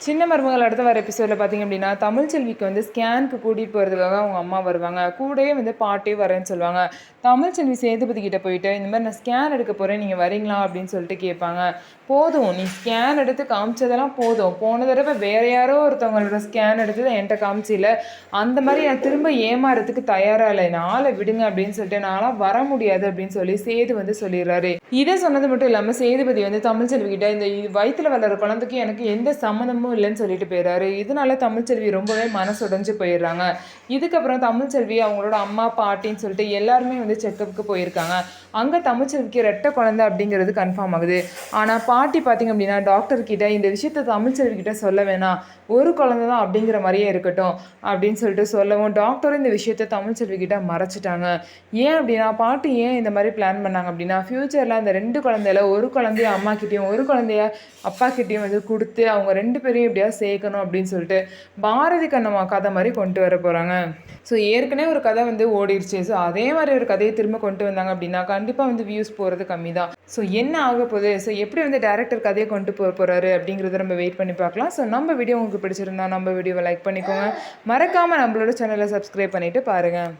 சின்ன மருமகள் அடுத்த வர எபிசோடில் பார்த்தீங்க அப்படின்னா தமிழ்ச்செல்விக்கு வந்து ஸ்கேனுக்கு கூட்டிகிட்டு போகிறதுக்காக அவங்க அம்மா வருவாங்க. கூடயே வந்து பாட்டியும் வரேன்னு சொல்லுவாங்க. தமிழ்ச்செல்வி சேதுபதி கிட்ட போயிட்டு இந்த மாதிரி நான் ஸ்கேன் எடுக்க போகிறேன், நீங்கள் வரீங்களா அப்படின்னு சொல்லிட்டு கேட்பாங்க. போதும், நீ ஸ்கேன் எடுத்து காமிச்சதெல்லாம் போதும். போன தடவை வேற யாரோ ஒருத்தவங்களோட ஸ்கேன் எடுத்து என்கிட்ட காமிச்சில, அந்த மாதிரி நான் திரும்ப ஏமாறதுக்கு தயாராக இல்லை, நாளை விடுங்க அப்படின்னு சொல்லிட்டு நான்லாம் வர முடியாது அப்படின்னு சொல்லி சேது வந்து சொல்லிடுறாரு. இதை சொன்னது மட்டும் இல்லாமல் சேதுபதி வந்து தமிழ்ச்செல்வி கிட்ட இந்த வயிற்றுல வளர குழந்தைக்கு எனக்கு எந்த சம்மந்தமும் இல்லைன்னு சொல்லிட்டு போயிடுறாரு. இதனால தமிழ்ச்செல்வி ரொம்பவே மனசுடைஞ்சு போயிடுறாங்க. இதுக்கப்புறம் தமிழ்ச்செல்வி அவங்களோட அம்மா பாட்டின்னு சொல்லிட்டு எல்லாருமே வந்து செக்கப்புக்கு போயிருக்காங்க. அங்கே தமிழ்ச்செல்விக்கு ரெட்டை குழந்தை அப்படிங்கிறது கன்ஃபார்ம் ஆகுது. ஆனால் பாட்டி பார்த்தீங்க அப்படின்னா டாக்டர்கிட்ட இந்த விஷயத்த தமிழ்ச்செல்வி கிட்ட சொல்ல வேணாம், ஒரு குழந்தை தான் அப்படிங்கிற மாதிரியே இருக்கட்டும் அப்படின்னு சொல்லிட்டு சொல்லவும் டாக்டரும் இந்த விஷயத்த தமிழ்ச்செல்வி கிட்ட மறைச்சிட்டாங்க. ஏன் அப்படின்னா பாட்டி ஏன் இந்த மாதிரி பிளான் பண்ணாங்க அப்படின்னா ஃப்யூச்சரில் அந்த 2 குழந்தையில ஒரு குழந்தைய அம்மா கிட்டேயும் ஒரு குழந்தைய அப்பா கிட்டேயும் வந்து கொடுத்து அவங்க 2 பேரையும் எப்படியாவது சேர்க்கணும் அப்படின்னு சொல்லிட்டு பாரதி கண்ணம்மா கதை மாதிரி கொண்டு வர போகிறாங்க. ஸோ ஏற்கனவே ஒரு கதை வந்து ஓடிடுச்சு. ஸோ அதே மாதிரி ஒரு கதையை திரும்ப கொண்டு வந்தாங்க அப்படின்னா கண்டிப்பாக வந்து வியூஸ் போகிறது கம்மி தான். ஸோ என்ன ஆக போகுது, ஸோ எப்படி வந்து டேரக்டர் கதையை கொண்டு போகிறாரு அப்படிங்கிறத நம்ம வெயிட் பண்ணி பார்க்கலாம். ஸோ நம்ம வீடியோ உங்களுக்கு பிடிச்சிருந்தா நம்ம வீடியோவை லைக் பண்ணிக்கோங்க. மறக்காமல் நம்மளோட சேனலை சப்ஸ்கிரைப் பண்ணிவிட்டு பாருங்கள்.